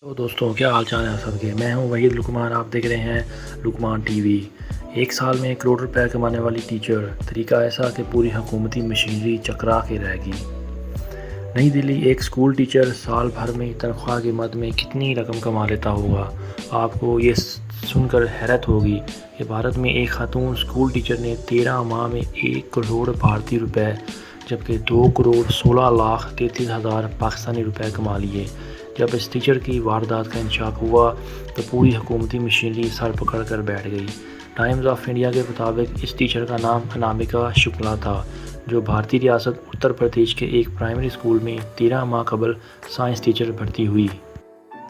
تو دوستوں کیا حال چال ہے آپ سب کے؟ میں ہوں وحید لقمان، آپ دیکھ رہے ہیں لقمان ٹی وی۔ ایک سال میں 1 کروڑ روپے کمانے والی ٹیچر، طریقہ ایسا کہ پوری حکومتی مشینری چکرا کے رہ گئی۔ نئی دلی، ایک اسکول ٹیچر سال بھر میں تنخواہ کی مد میں کتنی رقم کما لیتا ہوگا؟ آپ کو یہ سن کر حیرت ہوگی کہ بھارت میں ایک خاتون اسکول ٹیچر نے 13 ماہ میں 1 کروڑ بھارتی روپے جبکہ 2 کروڑ 16 لاکھ 33 ہزار پاکستانی روپے کما لیے۔ جب اس ٹیچر کی واردات کا انکشاف ہوا تو پوری حکومتی مشینری سر پکڑ کر بیٹھ گئی۔ ٹائمز آف انڈیا کے مطابق اس ٹیچر کا نام انامکا شکلا تھا، جو بھارتی ریاست اتر پردیش کے ایک پرائمری اسکول میں 13 ماہ قبل سائنس ٹیچر بھرتی ہوئی۔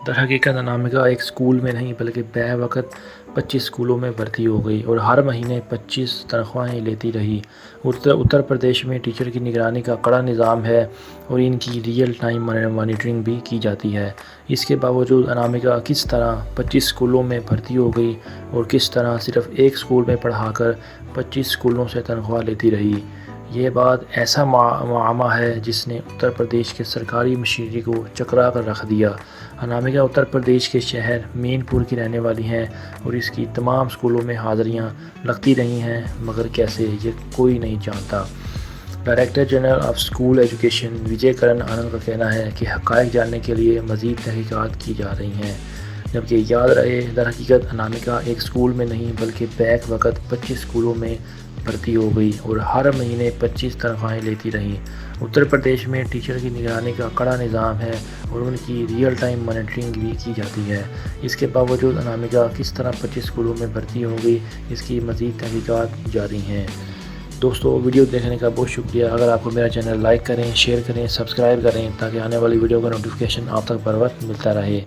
در حقیقت انامکا ایک اسکول میں نہیں بلکہ بے وقت 25 اسکولوں میں بھرتی ہو گئی اور ہر مہینے 25 تنخواہیں لیتی رہی۔ اتر پردیش میں ٹیچر کی نگرانی کا کڑا نظام ہے اور ان کی ریئل ٹائم مانیٹرنگ بھی کی جاتی ہے۔ اس کے باوجود انامکا کس طرح 25 اسکولوں میں بھرتی ہو گئی اور کس طرح صرف ایک اسکول میں پڑھا کر 25 اسکولوں سے تنخواہ لیتی رہی؟ یہ بات ایسا معمہ ہے جس نے اتر پردیش کے سرکاری مشینری کو چکرا کر رکھ دیا۔ انامکا اتر پردیش کے شہر مین پور کی رہنے والی ہیں اور اس کی تمام اسکولوں میں حاضریاں لگتی رہی ہیں، مگر کیسے، یہ کوئی نہیں جانتا۔ Director general of school education Vijay Kiran Anand کا کہنا ہے کہ حقائق جاننے کے لیے مزید تحقیقات کی جا رہی ہیں۔ جبکہ یاد رہے، در حقیقت انامکا ایک اسکول میں نہیں بلکہ بیک وقت 25 اسکولوں میں بھرتی ہو گئی اور ہر مہینے 25 تنخواہیں لیتی رہیں۔ اتر پردیش میں ٹیچر کی نگرانی کا کڑا نظام ہے اور ان کی ریئل ٹائم مانیٹرنگ بھی کی جاتی ہے۔ اس کے باوجود انامکا کس طرح 25 اسکولوں میں بھرتی ہو گئی، اس کی مزید تحقیقات جاری ہیں۔ دوستو، ویڈیو دیکھنے کا بہت شکریہ۔ اگر آپ کو میرا چینل لائک کریں، شیئر کریں، سبسکرائب کریں تاکہ آنے والی ویڈیو کا نوٹیفیکیشن آپ تک بر وقت ملتا رہے۔